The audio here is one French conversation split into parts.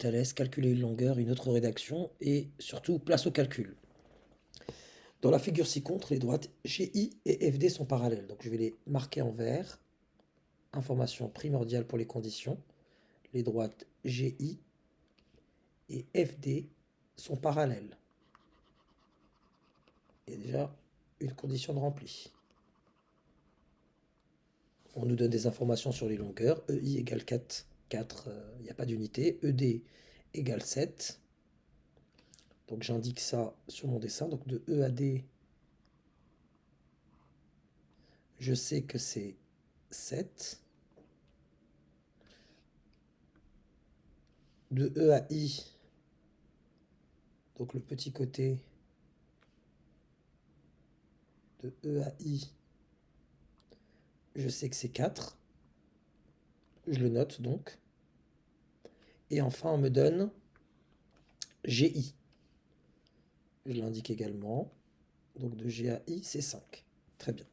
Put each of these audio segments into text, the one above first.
Thalès, calculer une longueur, une autre rédaction et surtout place au calcul. Dans la figure ci-contre, les droites GI et FD sont parallèles. Donc je vais les marquer en vert. Information primordiale pour les conditions. Les droites GI et FD sont parallèles. Il y a déjà une condition de remplie. On nous donne des informations sur les longueurs. EI égale 4, il n'y a pas d'unité. ED égale 7. Donc j'indique ça sur mon dessin. Donc de E à D, je sais que c'est 7. De E à I, donc le petit côté de E à I, je sais que c'est 4. Je le note donc. Et enfin, on me donne GI. Je l'indique également. Donc de G à I, c'est 5. Très bien.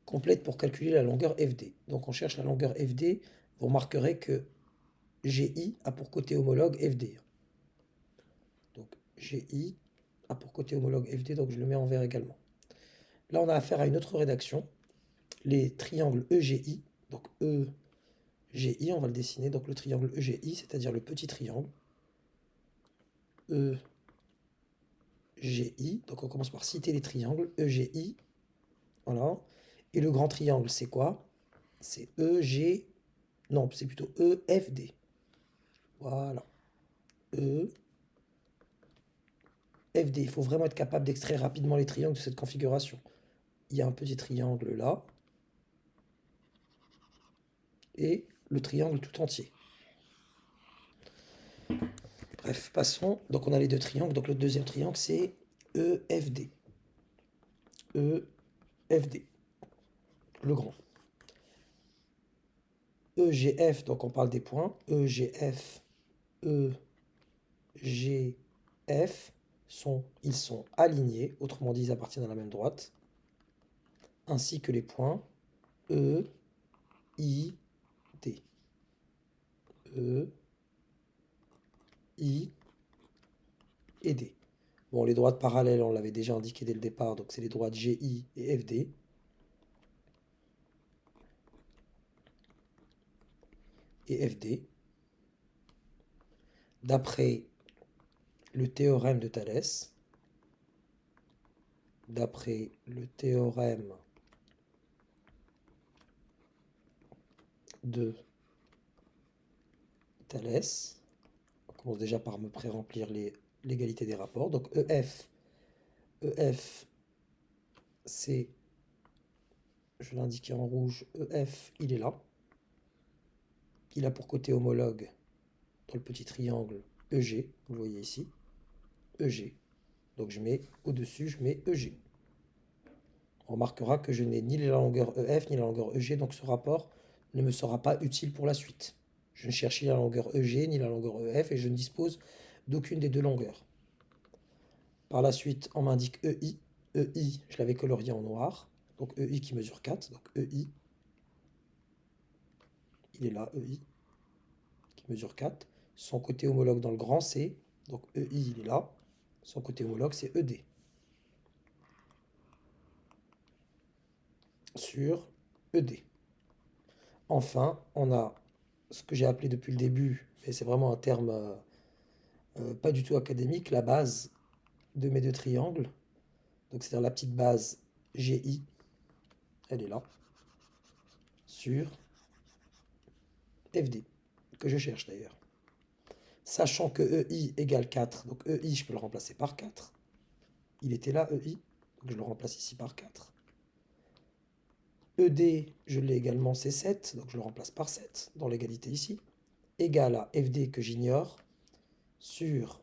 Complète pour calculer la longueur FD. Donc on cherche la longueur FD. Vous remarquerez que GI a pour côté homologue FD. Donc GI a pour côté homologue FD, donc je le mets en vert également. Là, on a affaire à une autre rédaction. Les triangles EGI, donc EGI, on va le dessiner. Donc le triangle EGI, c'est-à-dire le petit triangle EGI. Donc on commence par citer les triangles EGI. Voilà. Et le grand triangle, c'est quoi? C'est EG. Non, c'est plutôt EFD. Voilà. EFD. Il faut vraiment être capable d'extraire rapidement les triangles de cette configuration. Il y a un petit triangle là. Et le triangle tout entier. Bref, passons. Donc on a les deux triangles. Donc le deuxième triangle, c'est EFD. EFD. Le grand. EGF, donc on parle des points. EGF, EGF, ils sont alignés. Autrement dit, ils appartiennent à la même droite. Ainsi que les points E, I, D. E, I et D. Bon, les droites parallèles, on l'avait déjà indiqué dès le départ, donc c'est les droites GI et FD. Et FD. D'après le théorème de Thalès, d'après le théorème de Thalès, on commence déjà par me pré-remplir l'égalité des rapports. Donc EF, c'est, je l'indiquais en rouge, EF, il est là. Il a pour côté homologue dans le petit triangle EG, vous le voyez ici, EG. Donc je mets au-dessus, je mets EG. On remarquera que je n'ai ni la longueur EF ni la longueur EG, donc ce rapport ne me sera pas utile pour la suite. Je ne cherche ni la longueur EG ni la longueur EF et je ne dispose d'aucune des deux longueurs. Par la suite, on m'indique EI. EI, je l'avais colorié en noir. Donc EI qui mesure 4. Donc EI, il est là, EI, qui mesure 4. Son côté homologue dans le grand, c'est, donc EI, il est là. Son côté homologue, c'est ED. Sur ED. Enfin, on a ce que j'ai appelé depuis le début, mais c'est vraiment un terme pas du tout académique, la base de mes deux triangles. Donc c'est-à-dire la petite base GI, elle est là, sur FD, que je cherche d'ailleurs. Sachant que EI égale 4, donc EI, je peux le remplacer par 4. Il était là, EI, donc je le remplace ici par 4. ED, je l'ai également, c'est 7, donc je le remplace par 7 dans l'égalité ici. Égal à FD que j'ignore, sur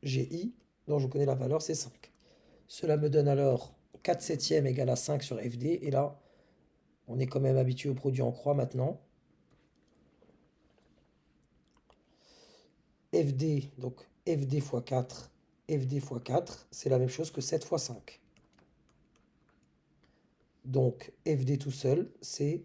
GI, dont je connais la valeur, c'est 5. Cela me donne alors 4 septièmes égale à 5 sur FD, et là, on est quand même habitué au produit en croix maintenant. FD, donc FD fois 4, FD fois 4, c'est la même chose que 7 fois 5. Donc FD tout seul, c'est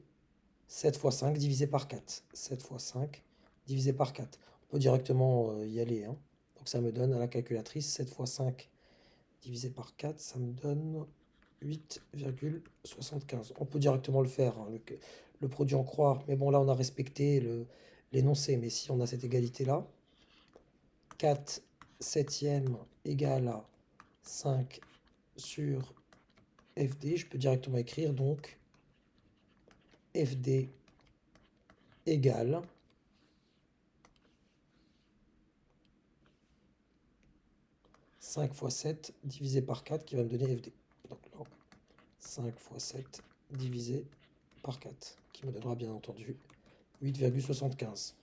7 fois 5 divisé par 4. 7 fois 5 divisé par 4. On peut directement y aller, hein. Donc ça me donne à la calculatrice 7 fois 5 divisé par 4, ça me donne 8,75. On peut directement le faire, hein, le produit en croix. Mais bon, là, on a respecté l'énoncé. Mais si on a cette égalité-là, 4 septièmes égale à 5 sur FD, je peux directement écrire donc FD égale 5 fois 7 divisé par 4 qui va me donner FD. Donc là, 5 fois 7 divisé par 4 qui me donnera bien entendu 8,75.